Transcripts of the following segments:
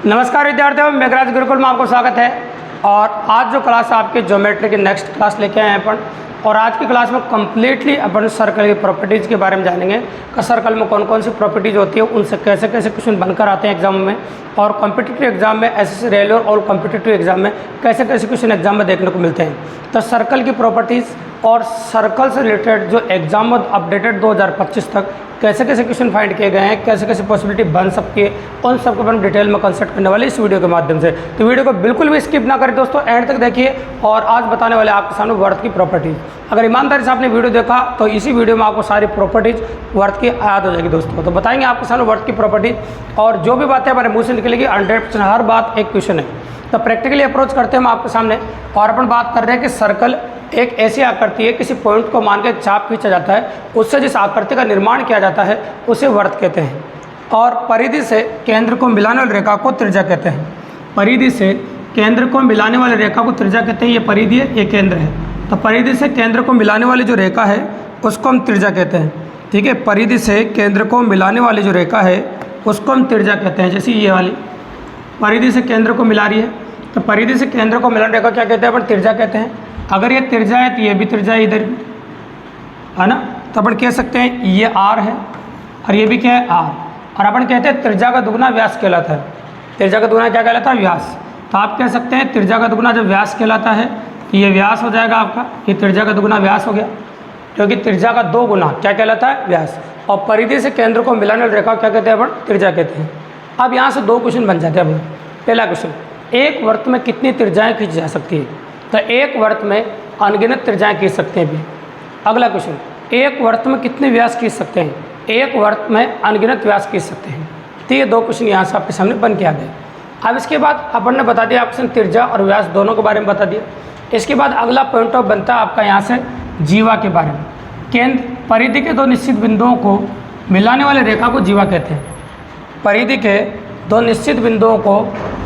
नमस्कार विद्यार्थियों, मेघराज गुरुकुल में आपको स्वागत है। और आज जो क्लास आपके ज्योमेट्री की नेक्स्ट क्लास लेके आए हैं अपन, और आज की क्लास में कम्प्लीटली अपन सर्कल की प्रॉपर्टीज़ के बारे में जानेंगे कि सर्कल में कौन कौन सी प्रॉपर्टीज़ होती है, उनसे कैसे कैसे क्वेश्चन बनकर आते हैं एग्जाम में, और कॉम्पिटिटिव एग्जाम में एसएससी रेलवे और कॉम्पिटिटिव एग्जाम में कैसे कैसे क्वेश्चन एग्जाम में देखने को मिलते हैं। तो सर्कल की प्रॉपर्टीज़ और सर्कल से रिलेटेड जो एग्जाम में अपडेटेड 2025 तक कैसे कैसे क्वेश्चन फाइंड किए गए हैं, कैसे कैसे पॉसिबिलिटी बन सकती है, उन सबको अपन डिटेल में कंसल्ट करने वाले इस वीडियो के माध्यम से। तो वीडियो को बिल्कुल भी स्किप ना करें दोस्तों, एंड तक देखिए। और आज बताने वाले आपके सामने वर्थ की प्रॉपर्टीज़। अगर ईमानदारी से आपने वीडियो देखा तो इसी वीडियो में आपको सारी प्रॉपर्टीज़ वर्थ की याद हो जाएगी दोस्तों। तो बताएंगे आपके सामने वर्थ की प्रॉपर्टीज, और जो भी बातें हमारे मुँह से निकलेगी 100% हर बात एक क्वेश्चन है। तो प्रैक्टिकली अप्रोच करते हैं हम आपके सामने, और अपन बात कर रहे हैं कि सर्कल एक ऐसी आकृति है, किसी पॉइंट को मान के चाप खींचा जाता है, उससे जिस आकृति का निर्माण किया जाता है उसे वर्त कहते हैं। और परिधि से केंद्र को मिलाने वाली रेखा को त्रिज्या कहते हैं। परिधि से केंद्र को मिलाने वाली रेखा को त्रिज्या कहते हैं। ये परिधि है, ये केंद्र है। तो परिधि से केंद्र को मिलाने वाली जो रेखा है उसको हम त्रिज्या कहते हैं। ठीक है, परिधि से केंद्र को मिलाने वाली जो रेखा है उसको हम त्रिज्या कहते हैं। जैसे ये वाली परिधि से केंद्र को मिला रही है, तो परिधि से केंद्र को मिलाने रेखा क्या कहते हैं? अपन त्रिज्या कहते हैं। अगर ये त्रिज्या है तो ये भी त्रिज्या है, इधर भी है ना। तो अपन कह सकते हैं ये आर है और ये भी क्या है? आर। और अपन कहते हैं त्रिज्या का दुगुना व्यास कहलाता है। त्रिज्या का दुगुना क्या कहलाता है? व्यास। तो आप कह सकते हैं त्रिज्या का दुगुना जब व्यास कहलाता है तो ये व्यास हो जाएगा आपका, ये त्रिज्या का दुगुना व्यास हो गया, क्योंकि त्रिज्या का दो गुना क्या कहलाता है? व्यास। और परिधि से केंद्र को मिलाने वाली रेखा क्या कहते हैं? अपन त्रिज्या कहते हैं। अब यहाँ से दो क्वेश्चन बन जाते हैं अपन। पहला क्वेश्चन, एक वृत्त में कितनी त्रिज्याएँ खींची जा सकती है? तो एक वृत्त में अनगिनत त्रिज्याएँ खींच सकते हैं भी। अगला क्वेश्चन, एक वृत्त में कितने व्यास खींच सकते हैं? एक वृत्त में अनगिनत व्यास खींच सकते हैं। तो ये दो क्वेश्चन यहाँ से आपके सामने बन के आ गए। अब इसके बाद अपन ने बता दिया ऑप्शन त्रिज्या और व्यास दोनों के बारे में बता दिया। इसके बाद अगला पॉइंट ऑफ बनता है आपका यहाँ से जीवा के बारे में। केंद्र परिधि के दो निश्चित बिंदुओं को मिलाने वाली रेखा को जीवा कहते हैं। परिधि के दो निश्चित बिंदुओं को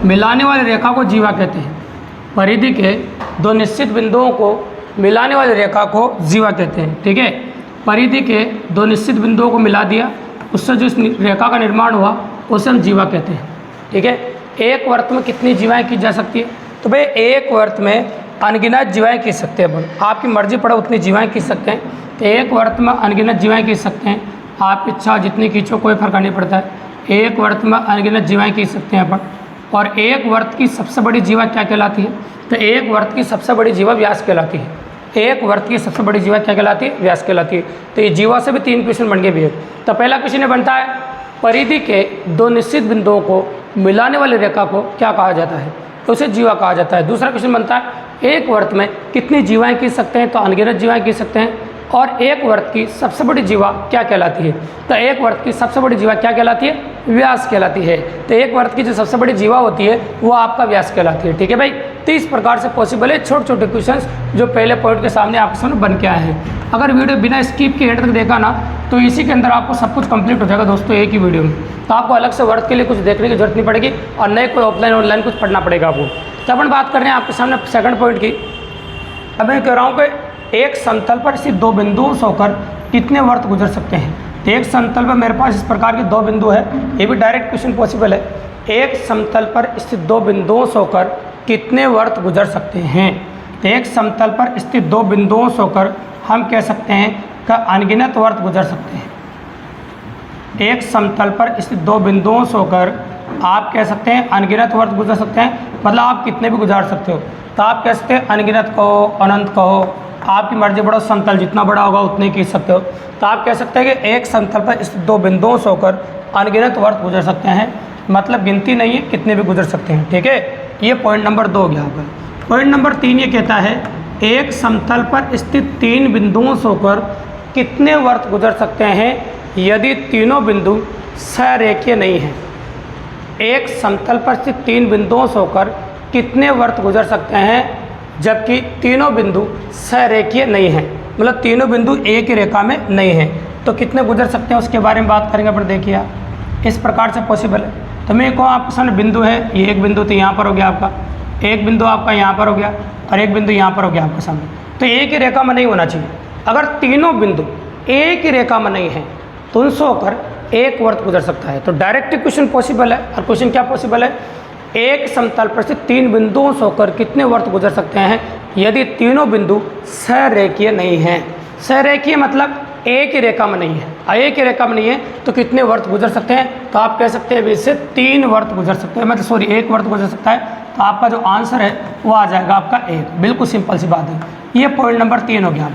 मिलाने वाली रेखा को जीवा कहते हैं। परिधि के दो निश्चित बिंदुओं को मिलाने वाली रेखा को जीवा कहते हैं। ठीक है, परिधि के दो निश्चित बिंदुओं को मिला दिया, उससे जो इस रेखा का निर्माण हुआ उसे हम जीवा कहते हैं। ठीक है, एक वृत्त में कितनी जीवाएँ खींच जा सकती है? तो भाई एक वृत्त में अनगिनत जीवाएँ खींच सकते हैं अपन, आपकी मर्जी पड़े उतनी जीवाएँ खींच सकते हैं। तो एक वृत्त में अनगिनत जीवाएँ खींच सकते हैं, आप इच्छा जितनी खींचो कोई फर्क नहीं पड़ता है। एक वृत्त में अनगिनत जीवाएँ खींच सकते हैं अपन। और एक वृत्त की सबसे बड़ी जीवा क्या कहलाती है? तो एक वृत्त की सबसे बड़ी जीवा व्यास कहलाती है। एक वृत्त की सबसे बड़ी जीवा क्या कहलाती है? व्यास कहलाती है। तो ये जीवा से भी तीन क्वेश्चन बन गए भी है। तो पहला क्वेश्चन बनता है, परिधि के दो निश्चित बिंदुओं को मिलाने वाली रेखा को क्या कहा जाता है? तो उसे जीवा कहा जाता है। दूसरा क्वेश्चन बनता है, एक वृत्त में कितनी जीवाएँ खींच सकते हैं? तो अनगिनत जीवाएँ खींच सकते हैं। और एक वृत्त की सबसे बड़ी जीवा क्या कहलाती है? तो एक वृत्त की सबसे बड़ी जीवा क्या कहलाती है? व्यास कहलाती है। तो एक वृत्त की जो सबसे बड़ी जीवा होती है वो आपका व्यास कहलाती है। ठीक है भाई, तो इस प्रकार से पॉसिबल है छोटे छोटे क्वेश्चंस जो पहले पॉइंट के सामने आपके सामने बन के आए हैं। अगर वीडियो बिना स्किप के एंड तक देखा ना तो इसी के अंदर आपको सब कुछ कंप्लीट हो जाएगा दोस्तों एक ही वीडियो में। तो आपको अलग से वर्थ के लिए कुछ देखने की जरूरत नहीं पड़ेगी, और नए कोई ऑफलाइन ऑनलाइन कुछ पढ़ना पड़ेगा आपको। तो अपन बात कर रहे हैं आपके सामने सेकंड पॉइंट की। अब मैं कह रहा हूँ कि एक समतल पर स्थित दो बिंदुओं से होकर कितने वृत्त गुजर सकते हैं? तो एक समतल पर मेरे पास इस प्रकार के दो बिंदु है, ये भी डायरेक्ट क्वेश्चन पॉसिबल है। एक समतल पर स्थित दो बिंदुओं से होकर कितने वृत्त गुजर सकते हैं? तो एक समतल पर स्थित दो बिंदुओं से होकर हम कह सकते हैं कि अनगिनत वृत्त गुजर सकते हैं। एक समतल पर स्थित दो बिंदुओं से होकर आप कह सकते हैं अनगिनत वृत्त गुजर सकते हैं, मतलब आप कितने भी गुजार सकते हो। तो आप कह सकते हैं अनगिनत कहो, अनंत कहो, आपकी मर्जी बड़ा, समतल जितना बड़ा होगा उतने खींच सकते हो। तो आप कह सकते हैं कि एक समतल पर इस दो बिंदुओं से होकर अनगिनत वृत्त गुजर सकते हैं, मतलब गिनती नहीं है, कितने भी गुजर सकते हैं। ठीक है, ये पॉइंट नंबर 2 हो गया आपका। पॉइंट नंबर 3 ये कहता है, एक समतल पर स्थित तीन बिंदुओं से होकर कितने वृत्त गुजर सकते हैं यदि तीनों बिंदु सरेखीय नहीं हैं? एक समतल पर स्थित तीन बिंदुओं से होकर कितने वृत्त गुजर सकते हैं जबकि तीनों बिंदु सरेखीय नहीं हैं, मतलब तीनों बिंदु एक ही रेखा में नहीं हैं, तो कितने गुजर सकते हैं उसके बारे में बात करेंगे। पर देखिए आप इस प्रकार से पॉसिबल है। तो मैं को आपके सामने बिंदु है, ये एक बिंदु तो यहाँ पर हो गया आपका, एक बिंदु आपका यहाँ पर हो गया, और एक बिंदु यहाँ पर हो गया आपके सामने। तो एक ही रेखा में नहीं होना चाहिए। अगर तीनों बिंदु एक ही रेखा में नहीं है तो उनसे होकर एक वृत्त गुजर सकता है। तो डायरेक्ट क्वेश्चन पॉसिबल है। और क्वेश्चन क्या पॉसिबल है? एक समतल पर से तीन बिंदुओं से होकर कितने वर्त गुजर सकते हैं यदि तीनों बिंदु सरेखीय नहीं हैं। सरेखीय मतलब एक ही रेखा में नहीं है। एक ही रेखा में नहीं है तो कितने वर्त गुजर सकते हैं? तो आप कह सकते हैं इससे तीन वर्त गुजर सकते हैं, मतलब सॉरी एक वर्त गुजर सकता है। तो आपका जो आंसर है वो आ जाएगा आपका एक। बिल्कुल सिंपल सी बात है। ये पॉइंट नंबर 3 हो गया।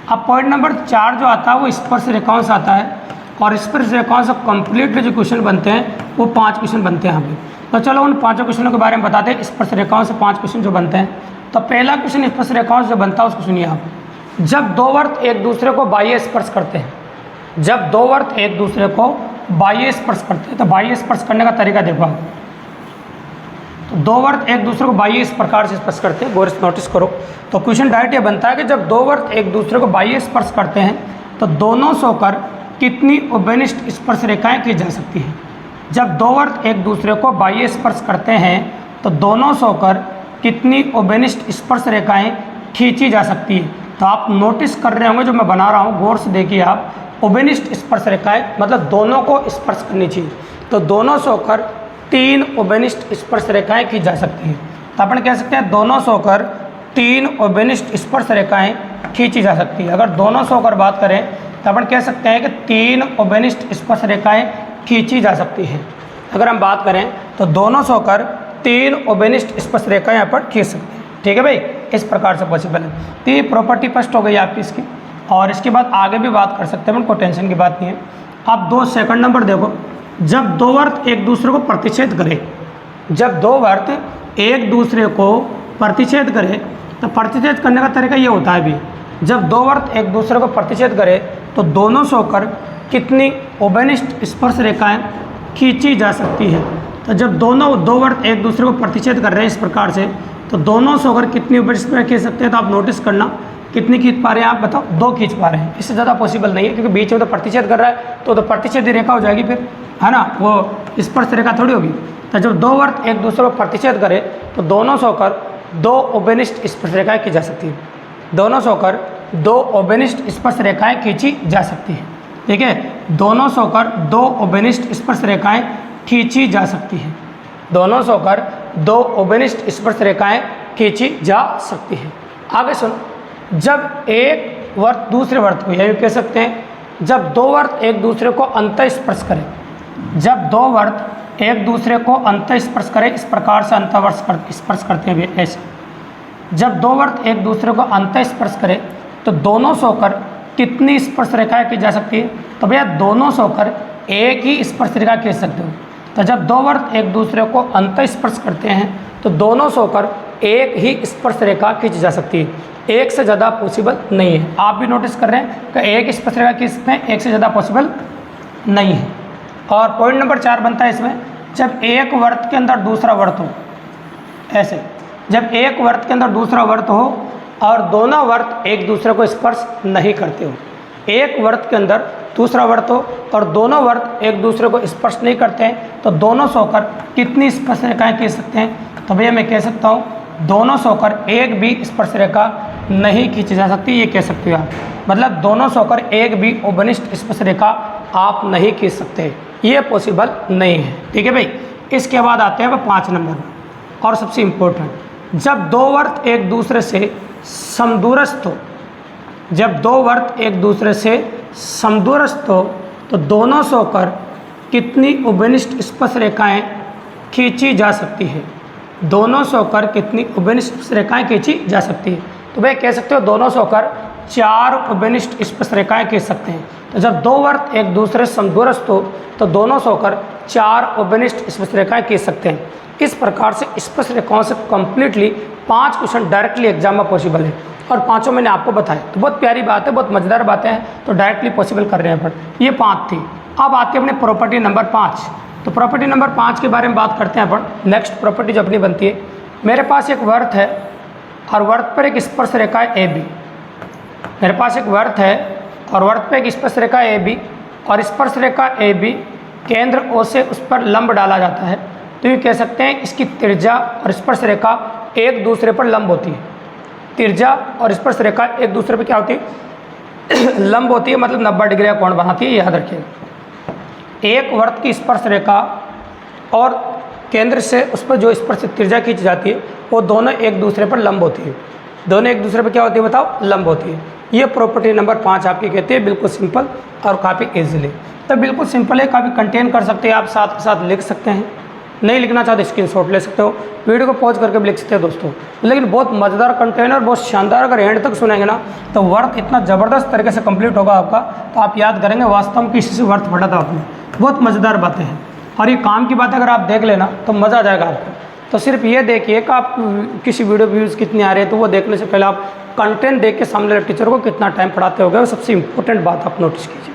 अब पॉइंट नंबर 4 जो आता है वो स्पर्श रेखाओं से आता है, और स्पर्श रेखाओं से कंप्लीटली जो क्वेश्चन बनते हैं वो 5 क्वेश्चन बनते हैं यहाँ पे। तो चलो उन 5 क्वेश्चनों के बारे में बताते हैं। स्पर्श रेखाओं से 5 क्वेश्चन जो बनते हैं। तो पहला क्वेश्चन स्पर्श रेखाओं से बनता है उसको सुनिए आप। जब दो वर्त एक दूसरे को बाह्य स्पर्श करते हैं, जब दो वर्त एक दूसरे को बाह्य स्पर्श करते हैं, तो बाह्य स्पर्श करने का तरीका देखो आप। तो दो वर्त एक दूसरे को बाह्य इस प्रकार से स्पर्श करते हैं, गौर से नोटिस करो। तो क्वेश्चन डायरेक्ट ये बनता है कि जब दो वर्त एक दूसरे को बाह्य स्पर्श करते हैं तो दोनों से होकर कितनी उभयनिष्ठ स्पर्श रेखाएं की जा सकती हैं। जब दो वर्त एक दूसरे को बाह्य स्पर्श करते हैं तो दोनों से होकर कितनी उभयनिष्ठ स्पर्श रेखाएं खींची जा सकती है। तो आप नोटिस कर रहे होंगे जो मैं बना रहा हूँ, गौर से देखिए आप। उभयनिष्ठ स्पर्श रेखाएं मतलब दोनों को स्पर्श करनी चाहिए। तो दोनों से होकर 3 उभयनिष्ठ स्पर्श रेखाएं की जा सकती हैं। तो अपन कह सकते हैं दोनों से होकर 3 उभयनिष्ठ स्पर्श रेखाएं खींची जा सकती है। अगर दोनों से होकर बात करें तो अपन कह सकते हैं कि 3 उभयनिष्ठ स्पर्श रेखाएं खींची जा सकती है। अगर हम बात करें तो दोनों से होकर 3 उभयनिष्ठ स्पर्श रेखाएं यहाँ पर खींच सकते हैं। ठीक है भाई, इस प्रकार से पॉसिबल है। तो ये प्रॉपर्टी फर्स्ट हो गई आपकी इसकी, और इसके बाद आगे भी बात कर सकते हैं, कोई टेंशन की बात नहीं है। अब 2 सेकंड नंबर देखो। जब दो वर्त एक दूसरे को प्रतिच्छेद करें, जब दो वर्त एक दूसरे को प्रतिच्छेद करें तो प्रतिच्छेद करने का तरीका ये होता है भी। जब दो वर्त एक दूसरे को प्रतिच्छेद करें तो दोनों से होकर कितनी उभयनिष्ठ स्पर्श रेखाएं खींची जा सकती है। तो जब दो वर्त एक दूसरे को प्रतिच्छेद कर रहे हैं इस प्रकार से, तो दोनों से होकर कितनी उभयनिष्ठ खींच सकते हैं। तो आप नोटिस करना कितनी खींच पा रहे हैं आप बताओ? 2 खींच पा रहे हैं, इससे ज़्यादा पॉसिबल नहीं है, क्योंकि बीच में तो प्रतिच्छेद कर रहा है तो प्रतिच्छेद रेखा हो जाएगी फिर, है ना, वो स्पर्श रेखा थोड़ी होगी। तो जब दो वर्त एक दूसरे को प्रतिच्छेद करे तो दोनों से होकर 2 उभयनिष्ठ स्पर्श रेखाएं की जा सकती है। दोनों से होकर 2 उभयनिष्ठ स्पर्श रेखाएं खींची जा सकती है। ठीक है, दोनों से होकर 2 उभयनिष्ठ स्पर्श रेखाएं खींची जा सकती है। दोनों से होकर 2 उभयनिष्ठ स्पर्श रेखाएं खींची जा सकती है। आगे सुनो। जब एक वर्त दूसरे वर्त को, यही कह सकते हैं जब दो वर्त एक दूसरे को अंतः स्पर्श करें, जब दो वर्त एक दूसरे को अंतः स्पर्श करें, इस प्रकार से अंतः स्पर्श करते हैं ऐसे। जब दो वर्त एक दूसरे को अंतः स्पर्श करें तो दोनों से होकर कितनी स्पर्श रेखाएं की जा सकती है। तो भैया दोनों से होकर एक ही स्पर्श रेखा खींच सकते हो। तो जब दो वर्त एक दूसरे को अंतः स्पर्श करते हैं तो दोनों से होकर एक ही स्पर्श रेखा खींची जा सकती है। एक से ज़्यादा पॉसिबल नहीं है। आप भी नोटिस कर रहे हैं कि एक स्पर्श रेखा खींचते हैं, एक से ज़्यादा पॉसिबल नहीं है। और पॉइंट नंबर 4 बनता है इसमें, जब एक वर्त के अंदर दूसरा वर्त हो, ऐसे जब एक वर्त के अंदर दूसरा वर्त हो और दोनों वर्त एक दूसरे को स्पर्श नहीं करते हो। एक वर्त के अंदर दूसरा वर्त हो और दोनों वर्त एक दूसरे को स्पर्श नहीं करते हैं तो दोनों से होकर कितनी स्पर्श रेखाएं खींच सकते हैं। तो भैया मैं कह सकता हूँ दोनों से होकर एक भी स्पर्श रेखा नहीं खींची जा सकती, ये कह सकते हो आप। मतलब दोनों से होकर एक भी उभयनिष्ठ स्पर्श रेखा आप नहीं खींच सकते, ये पॉसिबल नहीं है। ठीक है भाई, इसके बाद आते हैं 5 नंबर और सबसे इम्पोर्टेंट। जब दो वर्त एक दूसरे से समदूरस्थ हो, जब दो वर्त एक दूसरे से समदूरस्थ हो तो दोनों से होकर कितनी उभयनिष्ठ स्पर्श रेखाएं खींची जा सकती है। दोनों से होकर कितनी उभयनिष्ठ रेखाएं खींची जा सकती है। तो भाई कह सकते हो दोनों से होकर 4 उभयनिष्ठ स्पर्श रेखाएं खींच सकते हैं। तो जब दो वर्त एक दूसरे से समदूरस्थ हो तो दोनों से होकर 4 उभयनिष्ठ स्पर्श रेखाएं खींच सकते हैं। इस प्रकार से स्पर्श रेखाओं से कंप्लीटली 5 क्वेश्चन डायरेक्टली एग्जाम में पॉसिबल है, और 5 मैंने आपको बताया। तो बहुत प्यारी बात है, बहुत मज़ेदार बातें हैं, तो डायरेक्टली पॉसिबल कर रहे हैं। पर ये 5 थी। अब आती है अपने प्रॉपर्टी नंबर 5। तो प्रॉपर्टी नंबर 5 के बारे में बात करते हैं अपन। नेक्स्ट प्रॉपर्टी जो अपनी बनती है, मेरे पास एक वर्त है और वर्त पर एक स्पर्श रेखा है ए बी। मेरे पास एक वर्त है और वर्त पर एक स्पर्श रेखा ए बी, और स्पर्श रेखा ए बी केंद्र ओ से उस पर लंब डाला जाता है। तो ये कह सकते हैं इसकी त्रिज्या और स्पर्श रेखा एक दूसरे पर लंब होती है। त्रिज्या और स्पर्श रेखा एक दूसरे पर क्या होती है? लंब होती है, मतलब 90 डिग्री का कोण बनाती है, याद रखिएगा। एक वर्त की स्पर्श रेखा और केंद्र से उस पर जो स्पर्श त्रिज्या खींची जाती है वो दोनों एक दूसरे पर लंब होती है। दोनों एक दूसरे पर क्या होती है बताओ? लंब होती है। ये प्रॉपर्टी नंबर 5 आपकी कहती है, बिल्कुल सिंपल और काफ़ी ईजिली। तो बिल्कुल सिंपल है, काफ़ी कंटेन कर सकते हैं आप, साथ के साथ लिख सकते हैं। नहीं लिखना चाहते स्क्रीनशॉट ले सकते हो, वीडियो को पॉज करके भी लिख सकते हो दोस्तों। लेकिन बहुत मज़ेदार कंटेंट और बहुत शानदार, अगर एंड तक सुनेंगे ना तो वर्थ इतना ज़बरदस्त तरीके से कंप्लीट होगा आपका, तो आप याद करेंगे वास्तव में किसी से वर्थ पढ़ा था आपने। बहुत मज़ेदार बातें हैं और ये काम की बातें अगर आप देख लेना तो मज़ा आ जाएगा आपको। तो सिर्फ ये देखिए कि आप किसी वीडियो व्यूज़ कितने आ रहे हैं, तो वो देखने से पहले आप कंटेंट देख के सामने वाले टीचर को कितना टाइम पढ़ाते होगे, वो सबसे इंपॉर्टेंट बात आप नोटिस कीजिए।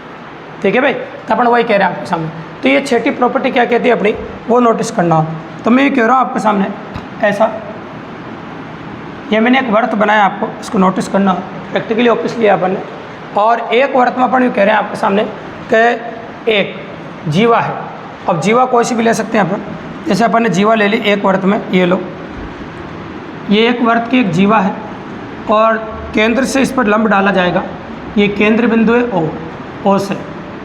ठीक है भाई, तो अपन वही कह रहे हैं आपके सामने। तो ये छठी प्रॉपर्टी क्या कहती है अपनी, वो नोटिस करना। तो मैं ये कह रहा हूँ आपके सामने ऐसा, ये मैंने एक वर्त बनाया आपको, इसको नोटिस करना प्रैक्टिकली ऑफिस लिया अपन ने। और एक वर्त में अपन ये कह रहे हैं आपके सामने कि एक जीवा है। अब जीवा कोई सी भी ले सकते हैं अपन, जैसे अपन ने जीवा ले ली एक वर्त में, ये लो, ये एक वर्त की एक जीवा है और केंद्र से इस पर लंब डाला जाएगा। ये केंद्र बिंदु है ओ से,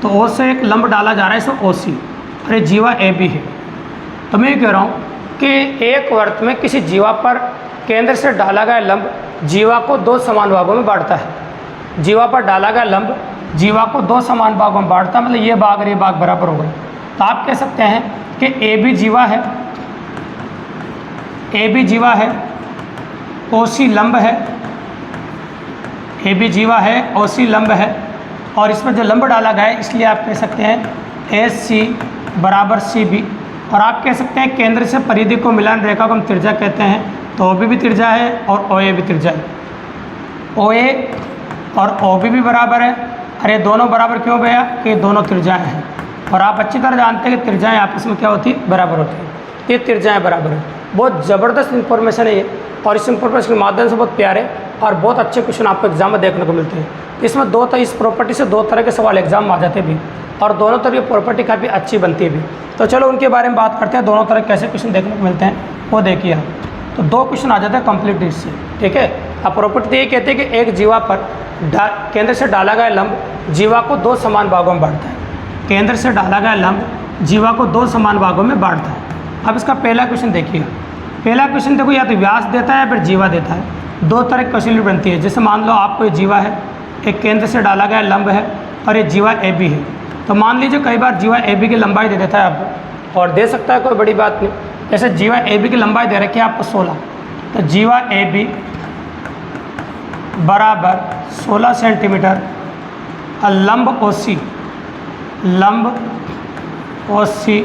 तो ओ से एक लंब डाला जा रहा है, इसमें OC, और ये जीवा AB है। तो मैं ये कह रहा हूँ कि एक वर्त में किसी जीवा पर केंद्र से डाला गया लंब जीवा को 2 समान भागों में बांटता है। जीवा पर डाला गया लंब जीवा को 2 समान भागों में बांटता है, मतलब ये भाग और ये भाग बराबर हो गए। तो आप कह सकते हैं कि AB जीवा है, AB जीवा है, OC लंब है, AB जीवा है, OC लंब है, और इसमें जो लंब डाला गया है इसलिए आप कह सकते हैं AC बराबर CB। और आप कह सकते हैं केंद्र से परिधि को मिलान रेखा को हम त्रिज्या कहते हैं, तो OB भी त्रिज्या है और OA भी त्रिज्या है। OA और OB भी बराबर है। अरे दोनों बराबर क्यों भैया? कि दोनों त्रिज्याएँ हैं, और आप अच्छी तरह जानते हैं कि त्रिज्याएँ आपस में क्या होती है? बराबर होती है। ये त्रिज्याएँ बराबर है। बहुत ज़बरदस्त इन्फॉर्मेशन है ये, और इस इन्फॉर्मेशन के माध्यम से बहुत प्यारे और बहुत अच्छे क्वेश्चन आपको एग्जाम में देखने को मिलते हैं। इसमें इस प्रॉपर्टी से 2 तरह के सवाल एग्जाम में आ जाते भी, और दोनों तरह की प्रॉपर्टी काफ़ी अच्छी बनती है भी। तो चलो उनके बारे में बात करते हैं, दोनों तरह कैसे क्वेश्चन देखने को मिलते हैं वो देखिए आप। तो 2 क्वेश्चन आ जाते हैं कंप्लीट इससे। ठीक है, अब प्रॉपर्टी ये कहते हैं कि एक जीवा पर केंद्र से डाला गया लंब जीवा को 2 समान भागों में बांटता है। केंद्र से डाला गया लंब जीवा को 2 समान भागों में बांटता है। अब इसका पहला क्वेश्चन देखिएगा। पहला क्वेश्चन देखो, या तो व्यास देता है या फिर जीवा देता है। 2 तरह की क्वेश्चन बनती है। जैसे मान लो आपको ये जीवा है, एक केंद्र से डाला गया लंब है, और ये जीवा AB है। तो मान लीजिए कई बार जीवा AB की लंबाई दे देता है आपको, और दे सकता है, कोई बड़ी बात नहीं। जैसे जीवा AB की लंबाई दे रखी है आपको 16, तो जीवा AB बराबर 16 सेंटीमीटर, और लंब OC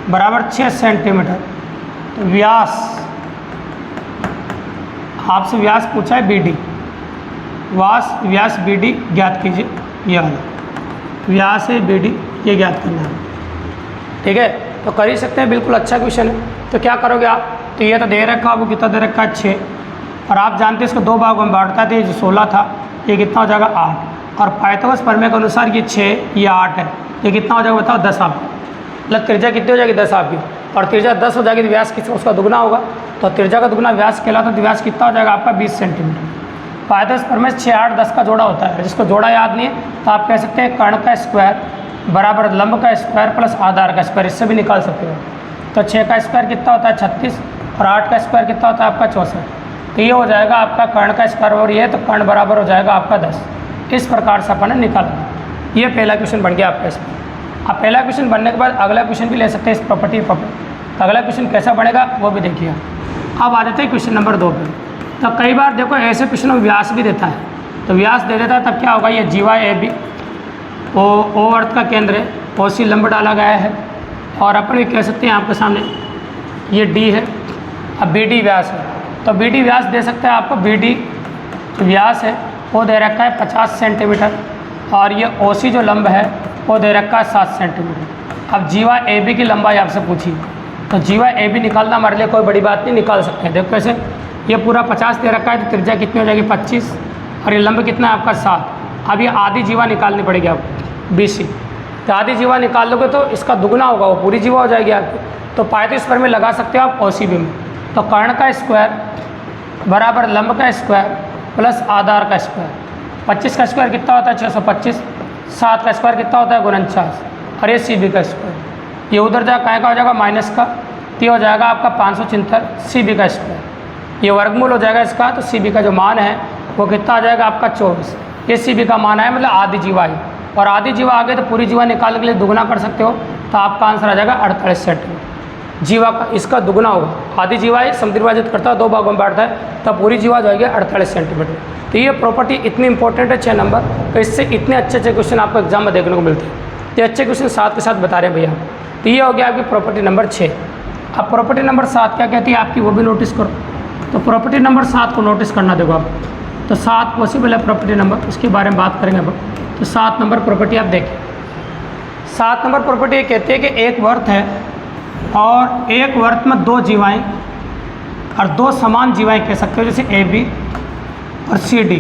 बराबर 6 सेंटीमीटर। तो व्यास, आपसे व्यास पूछा है BD, व्यास BD ज्ञात कीजिए। यह वाला व्यास है BD, ये ज्ञात करना है। ठीक है, तो कर ही सकते हैं, बिल्कुल अच्छा क्वेश्चन है। तो क्या करोगे आप? तो ये तो दे रखा है, आपको कितना दे रखा है? 6, और आप जानते हैं इसको 2 भागों में बांटता था। ये जो 16 था ये कितना हो जाएगा? 8, और पाइथागोरस प्रमेय के अनुसार ये 6 ये 8 है, ये कितना हो जाएगा बताओ? 10 आपका। मतलब त्रिज्या कितनी हो जाएगी? 10 आपकी, और त्रिज्या 10 हो जाएगी तो व्यास कितना? उसका दुगना होगा। तो त्रिज्या का दुगना व्यास कहलाता है, तो व्यास कितना हो जाएगा आपका? 20 सेंटीमीटर। पाइथागोरस प्रमेय 6, 8, 10 का जोड़ा होता है। जिसको जोड़ा याद नहीं है तो आप कह सकते हैं कर्ण का स्क्वायर बराबर लंब का स्क्वायर प्लस आधार का स्क्वायर, इससे भी निकाल सकते हो। तो 6 का स्क्वायर कितना होता है? 36, और 8 का स्क्वायर कितना होता है आपका? 64। तो ये हो जाएगा आपका कर्ण का स्क्वायर, और ये तो कर्ण बराबर हो जाएगा आपका 10। इस प्रकार से अपन ने निकाला। ये पहला क्वेश्चन बन गया आपका इसमें। अब पहला क्वेश्चन बनने के बाद अगला क्वेश्चन भी ले सकते हैं इस प्रॉपर्टी पर। तो अगला क्वेश्चन कैसा बनेगा वो भी देखिए। अब आ जाते हैं क्वेश्चन नंबर 2 पे। तो कई बार देखो ऐसे क्वेश्चन में व्यास भी देता है, तो व्यास दे देता है तब क्या होगा? ये जीवा AB ओ अर्थ का केंद्र है, OC लंब डाला गया है, और अपन भी कह सकते हैं आपके सामने ये D है। अब BD व्यास है, तो BD व्यास दे सकता है आपको। BD जो व्यास है वो दे रखा है 50 सेंटीमीटर, और ये OC जो लंब है वो दे रखा है 7 सेंटीमीटर। अब जीवा AB की लंबाई आपसे पूछी, तो जीवा AB निकालना हमारे लिए कोई बड़ी बात नहीं, निकाल सकते हैं। देखो कैसे, ये पूरा 50 दे रखा है, तो त्रिज्या कितनी हो जाएगी? 25, और ये लंब कितना है आपका? 7। अब ये आधी जीवा निकालनी पड़ेगी आपको, BC। तो आधी जीवा निकाल लोगे तो इसका दुगना होगा, वो पूरी जीवा हो जाएगी आपकी। तो पाइथागोरस प्रमेय लगा सकते हो आप OCB में। तो कर्ण का स्क्वायर बराबर लंब का स्क्वायर प्लस आधार का स्क्वायर। 25 का स्क्वायर कितना होता है? 625। 7 का स्क्वायर कितना होता है? 49, और ये CB का स्क्वायर। ये उधर जा काय का हो जाएगा माइनस का, तो ये हो जाएगा आपका 574 CB का स्क्वायर। ये वर्गमूल हो जाएगा इसका, तो CB का जो मान है वो कितना आ जाएगा आपका 24। ये CB का मान है मतलब आधी जीवा ही, और आधी जीवा आ गई तो पूरी जीवा निकालने के लिए दुगना कर सकते हो, तो आपका आंसर आ जाएगा 48 सेंटीमीटर। जीवा का इसका दुगना होगा, आधी जीवा ही समुद्रविभाजित करता है, 2 भागों में बांटता है, तब पूरी जीवा जाएगी 48 सेंटीमीटर। तो ये प्रॉपर्टी इतनी इंपॉर्टेंट है 6 नंबर, तो इससे इतने अच्छे अच्छे क्वेश्चन आपको एग्जाम में देखने को मिलते हैं। तो अच्छे क्वेश्चन साथ के साथ बता रहे हैं भैया। तो ये हो गया आपकी प्रॉपर्टी नंबर 6। अब प्रॉपर्टी नंबर 7 क्या कहती है आपकी, वो भी नोटिस करो। तो प्रॉपर्टी नंबर 7 को नोटिस करना देखो आप, तो 7 पॉसिबल है प्रॉपर्टी नंबर, उसके बारे में बात करेंगे अब। तो 7 नंबर प्रॉपर्टी आप देखिए। 7 नंबर प्रॉपर्टी ये कहती है कि एक वर्त है और एक वर्त में 2 जीवाएँ और 2 समान जीवाएँ कह सकते हो, जैसे AB और CD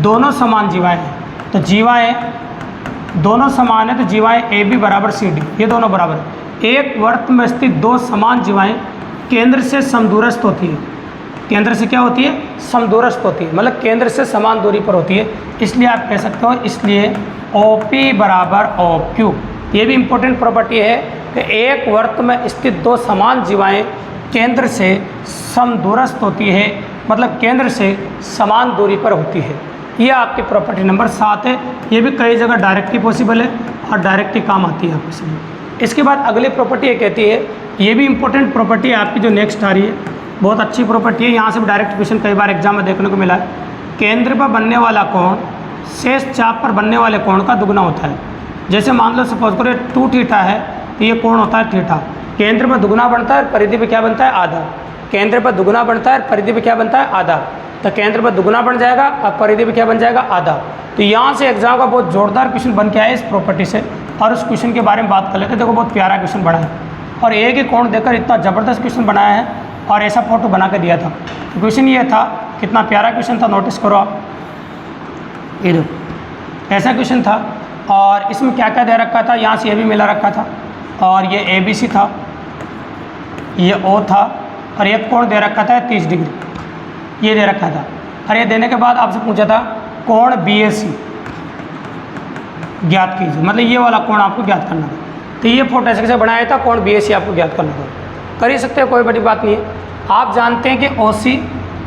दोनों समान जीवाएँ हैं। तो जीवाएँ दोनों समान है, तो जीवाएँ AB बराबर CD, ये दोनों बराबर है। एक वर्त में स्थित 2 समान जीवाएँ केंद्र से समदूरस्थ होती है। केंद्र से क्या होती है, समदूरस्थ होती है, मतलब केंद्र से समान दूरी पर होती है, इसलिए आप कह सकते हो, इसलिए OP बराबर OQ। ये भी इंपॉर्टेंट प्रॉपर्टी है कि एक वर्त में स्थित 2 समान जीवाएँ केंद्र से समदूरस्थ होती है, मतलब केंद्र से समान दूरी पर होती है। ये आपकी प्रॉपर्टी नंबर 7 है। ये भी कई जगह डायरेक्ट ही पॉसिबल है और डायरेक्ट ही काम आती है आपके समय। इसके बाद अगली प्रॉपर्टी ये कहती है, ये भी इंपॉर्टेंट प्रॉपर्टी है आपकी जो नेक्स्ट आ रही है, बहुत अच्छी प्रॉपर्टी है, यहाँ से भी डायरेक्ट क्वेश्चन कई बार एग्जाम में देखने को मिला है। केंद्र पर बनने वाला कोण शेष चाप पर बनने वाले कोण का दुगना होता है। जैसे मान लो सपोज करो 2 थीटा है, तो ये कोण होता है थीटा। केंद्र पर दुगना बनता है, परिधि पे क्या बनता है आधा। केंद्र पर दुगना बनता है, परिधि पे क्या बनता है आधा। तो केंद्र पर दुगना बन जाएगा और परिधि पे क्या बन जाएगा आधा। तो यहाँ से एग्जाम का बहुत जोरदार क्वेश्चन बन के आया इस प्रॉपर्टी से, और उस क्वेश्चन के बारे में बात कर लेते हैं। देखो बहुत प्यारा क्वेश्चन बना है, और एक ही कोण देकर इतना ज़बरदस्त क्वेश्चन बनाया है, और ऐसा फोटो बना के दिया था। तो क्वेश्चन ये था, कितना प्यारा क्वेश्चन था, नोटिस करो आप। ये देखो ऐसा क्वेश्चन था, और इसमें क्या क्या दे रखा था, यहाँ से ये भी मिला रखा था, और ये ABC था, ये O था, और एक कोण दे रखा था 30 डिग्री, ये दे रखा था। और ये देने के बाद आपसे पूछा था कोण BAC ज्ञात कीजिए, मतलब ये वाला कोण आपको ज्ञात करना था। तो ये फोटो ऐसे कैसे बनाया था, कोण BAC आपको ज्ञात करना था। कर ही सकते हो, कोई बड़ी बात नहीं है। आप जानते हैं कि OC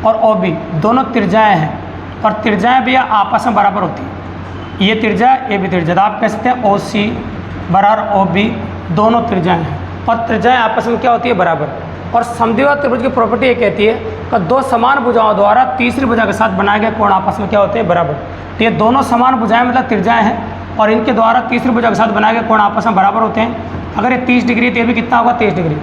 और OB दोनों त्रिज्याएँ हैं, और त्रिज्याएँ भी आपस में बराबर होती हैं। ये त्रिज्या, ये भी त्रिज्या, आप कह सकते हैं OC बराबर OB दोनों त्रिज्याएँ हैं, और त्रिज्याएँ आपस में क्या होती है बराबर। और समद्विबाहु त्रिभुज की प्रॉपर्टी ये कहती है कि 2 समान भुजाओं द्वारा तीसरी भुजा के साथ बनाए गए कोण आपस में क्या होते हैं बराबर। तो ये दोनों समान भुजाएं मतलब त्रिज्याएं हैं, और इनके द्वारा तीसरी भुजा के साथ बनाए गए कोण आपस में बराबर होते हैं। अगर ये 30 डिग्री, तो ये भी कितना होगा 30 डिग्री।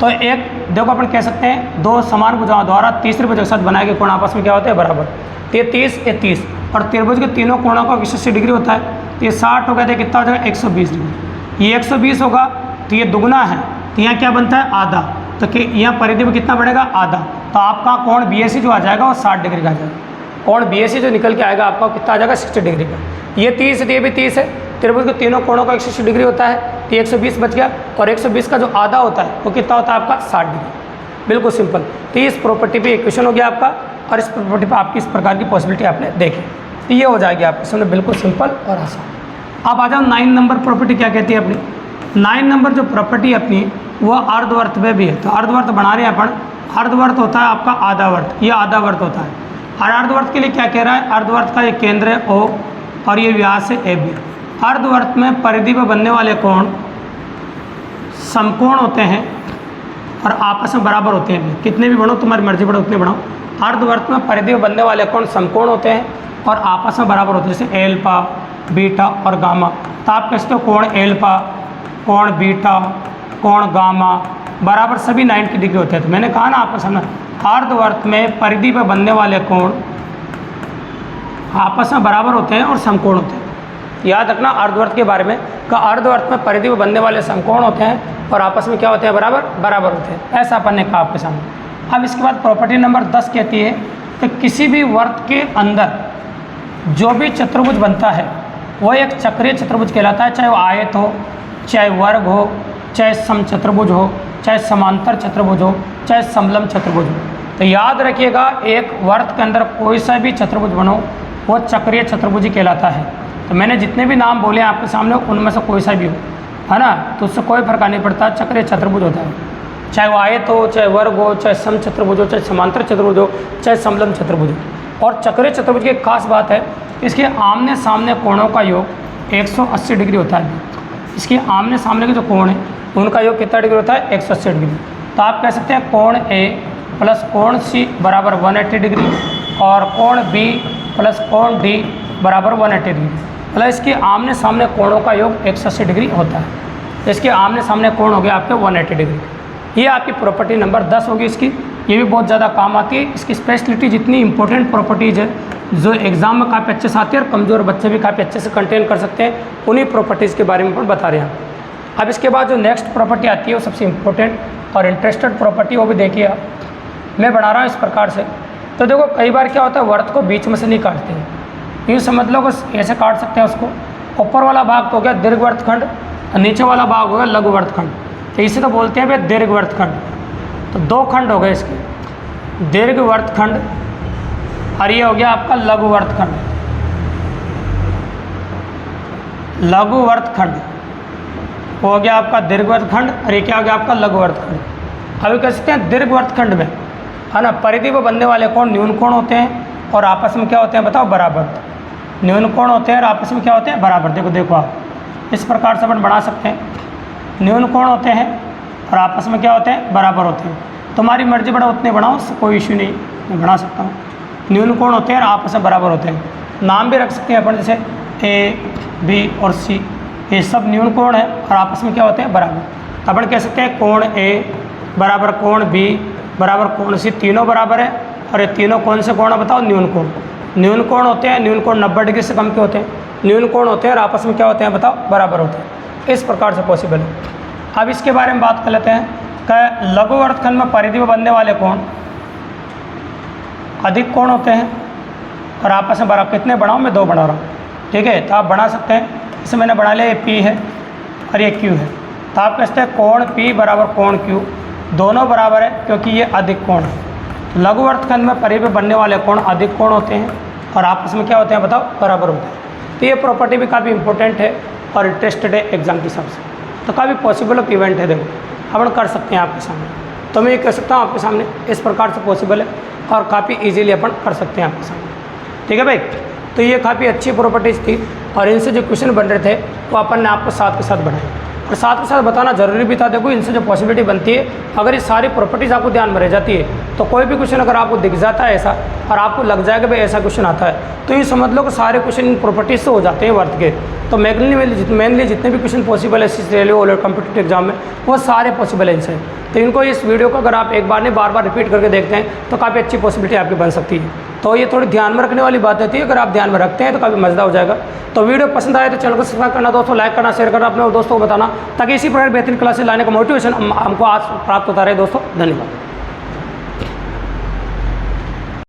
तो एक देखो अपन कह सकते हैं 2 समान भुजाओं द्वारा तीसरी भुजा के साथ बनाए गए कोण आपस में क्या होते हैं बराबर। तो ये 30, ये 30, और त्रिभुज के तीनों कोणों का 180 डिग्री होता है। तो ये 60 हो गया, तो कितना हो जाएगा 120 डिग्री। ये 120 होगा, तो ये दुगना है, तो यहाँ क्या बनता है आधा। तो कि यहाँ परिधि में कितना बढ़ेगा आधा। तो आपका कोण BAC जो आ जाएगा वो 60 डिग्री का आ जाएगा। कोण BAC जो निकल के आएगा आपका कितना आ जाएगा 60 डिग्री का। ये 30 है, तो ये भी 30 है। त्रिभुज के तीनों कोणों का 180 डिग्री होता है, तो 120 बच गया, और 120 का जो आधा होता है वो कितना होता है आपका 60 डिग्री। बिल्कुल सिंपल। तो इस प्रॉपर्टी पे क्वेश्चन हो गया आपका, और इस प्रॉपर्टी पे आपकी इस प्रकार की पॉसिबिलिटी आपने देखी। तो ये हो जाएगी आपके सामने बिल्कुल सिंपल और आसान। अब आ जाओ 9 नंबर प्रॉपर्टी क्या कहती है अपनी। 9 नंबर जो प्रॉपर्टी अपनी वो अर्धवर्त में भी है। तो अर्धवर्त बना रहे हैं अपन। अर्धवर्त होता है आपका आधा वर्त, ये आधा वर्त होता है। और अर्धवर्त के लिए क्या कह रहा है, अर्धवर्त का ये केंद्र है O, और ये व्यास है AB। अर्धवर्त में परिधि पर बनने वाले कोण समकोण होते हैं और आपस में बराबर होते हैं। कितने भी बढ़ो, तुम्हारी मर्जी बढ़ो उतने बढ़ो। अर्धवर्त में परिधि पर बनने वाले कोण समकोण होते हैं और आपस में बराबर होते हैं, जैसे एल्फा, बीटा और गामा। तो आप कहते हो कोण एल्फा, कोण बीटा, कोण गामा बराबर सभी 90 डिग्री होते हैं। तो मैंने कहा ना आपके सामने, अर्धवर्त में परिधि पर बनने वाले कोण आपस में बराबर होते हैं और समकोण होते हैं। याद रखना अर्धवर्त के बारे में, का अर्धवर्त में परिधि पर बनने वाले समकोण होते हैं और आपस में क्या होते हैं बराबर होते हैं। ऐसा अपन ने कहा आपके सामने। अब इसके बाद प्रॉपर्टी नंबर 10 कहती है कि किसी भी वर्त के अंदर जो भी चतुर्भुज बनता है वो एक चक्रीय चतुर्भुज कहलाता है, चाहे वो आयत हो, चाहे वर्ग हो, चाहे समचतुर्भुज हो, चाहे समांतर चतुर्भुज हो, चाहे समलंब चतुर्भुज हो। तो याद रखिएगा, एक वर्त के अंदर कोई सा भी चतुर्भुज बनो वो चक्रीय चतुर्भुज ही कहलाता है। तो मैंने जितने भी नाम बोले आपके सामने उनमें से कोई सा भी हो, है ना, तो उससे कोई फर्क नहीं पड़ता, चक्र या चतुर्भुज होता है, चाहे वो आयत हो, चाहे वर्ग हो, चाहे समचतुर्भुज हो, चाहे समांतर चतुर्भुज हो, चाहे समलंब चतुर्भुज हो। और चक्रीय चतुर्भुज की एक खास बात है, इसके आमने सामने कोणों का योग 180 डिग्री होता है। इसके आमने सामने के जो कोण है उनका योग कितना डिग्री होता है? 180 डिग्री। तो आप कह सकते हैं कोण ए प्लस कोण सी बराबर 180 डिग्री और कोण बी प्लस कोण डी बराबर 180 डिग्री। मतलब इसके आमने सामने कोणों का योग 180 डिग्री होता है। इसके आमने सामने कोण हो गया आपके 180 डिग्री। ये आपकी प्रॉपर्टी नंबर 10 होगी इसकी। ये भी बहुत ज़्यादा काम आती है। इसकी स्पेशलिटी जितनी इंपॉर्टेंट प्रॉपर्टीज़ है जो एग्जाम में काफ़ी अच्छे से आती है और कमज़ोर बच्चे भी काफ़ी अच्छे से कंटेन कर सकते हैं, उन्हीं प्रॉपर्टीज़ के बारे में अपन बता रहे हैं। अब इसके बाद जो नेक्स्ट प्रॉपर्टी आती है वो सबसे इंपॉर्टेंट और इंटरेस्टेड प्रॉपर्टी, वो भी देखिए आप। मैं बना रहा हूँ इस प्रकार से। तो देखो कई बार क्या होता है, वर्त को बीच में से नहीं काटते हैं, यूँ समझ लो कि ऐसे काट सकते हैं उसको। ऊपर वाला भाग तो हो गया दीर्घवृत्तखंड और नीचे वाला भाग हो गया लघुवृत्तखंड। तो इसे तो बोलते हैं भाई दीर्घवृत्तखंड। तो दो खंड हो गए इसके, दीर्घवृत्तखंड और ये हो गया आपका लघुवृत्तखंड। लघुवृत्तखंड हो गया आपका दीर्घवृत्तखंड और ये क्या हो गया आपका लघुवृत्तखंड। अभी कह सकते हैं दीर्घवृत्तखंड में, है ना, परिधि पर बनने वाले कोण न्यून कोण होते हैं और आपस में क्या होते हैं बताओ? बराबर। न्यून कोण होते हैं और आपस में क्या होते हैं? बराबर। देखो आप इस प्रकार से अपन बना सकते हैं, न्यून कोण होते हैं और आपस में क्या होते हैं? बराबर होते हैं। तुम्हारी मर्जी बढ़ाओ, उतने बढ़ाओ, कोई इशू नहीं, मैं बना सकता हूँ। न्यून कोण होते हैं और आपस में बराबर होते हैं। नाम भी रख सकते हैं अपन, जैसे ए बी और सी, ये सब न्यून कोण है और आपस में क्या होते हैं? बराबर। तो अपन कह सकते हैं कोण ए बराबर कोण बी बराबर कोण सी, तीनों बराबर है और ये तीनों कौन से कोण है बताओ? न्यून कोण। न्यून कोण होते हैं, न्यून कोण 90 डिग्री से कम के होते हैं, न्यून कोण होते हैं और आपस में क्या होते हैं बताओ? बराबर होते हैं। इस प्रकार से पॉसिबल है। अब इसके बारे में बात कर लेते हैं कि लघुवृत्तखंड में परिधि में बनने वाले कोण अधिक कोण होते हैं और आपस में बराबर। कितने बढ़ाऊँ? मैं 2 बना रहा हूँ, ठीक है। तो आप बना सकते हैं, इसे मैंने बना लिया, ये पी है और ये क्यू है। तो आप कहते हैं कोण पी बराबर कोण क्यू, दोनों बराबर है क्योंकि ये अधिक कोण है। लघुवृत्तखंड में परिधि में बनने वाले कोण अधिक कोण होते हैं और आपस में क्या होते हैं बताओ? बराबर होते हैं। तो ये प्रॉपर्टी भी काफ़ी इंपॉर्टेंट है और इंटरेस्टेड है एग्जाम के हिसाब से, तो काफ़ी पॉसिबल ऑफ इवेंट है। देखो अपन कर सकते हैं आपके सामने, तो मैं ये कह सकता हूँ आपके सामने इस प्रकार से पॉसिबल है और काफ़ी ईजीली अपन कर सकते हैं आपके सामने, ठीक है भाई। तो ये काफ़ी अच्छी प्रॉपर्टीज़ थी और इनसे जो क्वेश्चन बन रहे थे वो अपन ने आपको साथ के साथ बढ़ाए और साथ के साथ बताना जरूरी भी था। देखो इनसे जो पॉसिबिलिटी बनती है, अगर ये सारी प्रॉपर्टीज़ आपको ध्यान में रह जाती है तो कोई भी क्वेश्चन अगर आपको दिख जाता है ऐसा और आपको लग जाएगा भाई ऐसा क्वेश्चन आता है, तो ये समझ लो कि सारे क्वेश्चन इन प्रॉपर्टीज़ से हो जाते हैं वर्त के। तो मेनली जितने भी क्वेश्चन पॉसिबल है रेलवे और कॉम्पिटिटिव एग्जाम में, वो सारे पॉसिबल है इनसे। तो इनको इस वीडियो को अगर आप एक बार नहीं बार रिपीट करके देखते हैं तो काफ़ी अच्छी पॉसिबिलिटी आपकी बन सकती है। तो ये थोड़ी ध्यान में रखने वाली बात होती है, अगर आप ध्यान में रखते हैं तो काफ़ी मज़ेदार हो जाएगा। तो वीडियो पसंद आए तो चैनल को सब्सक्राइब करना दोस्तों, लाइक करना, शेयर करना, अपने दोस्तों को बताना, ताकि इसी प्रकार बेहतरीन क्लासेस लाने का मोटिवेशन हमको आज प्राप्त होता रहे दोस्तों। धन्यवाद।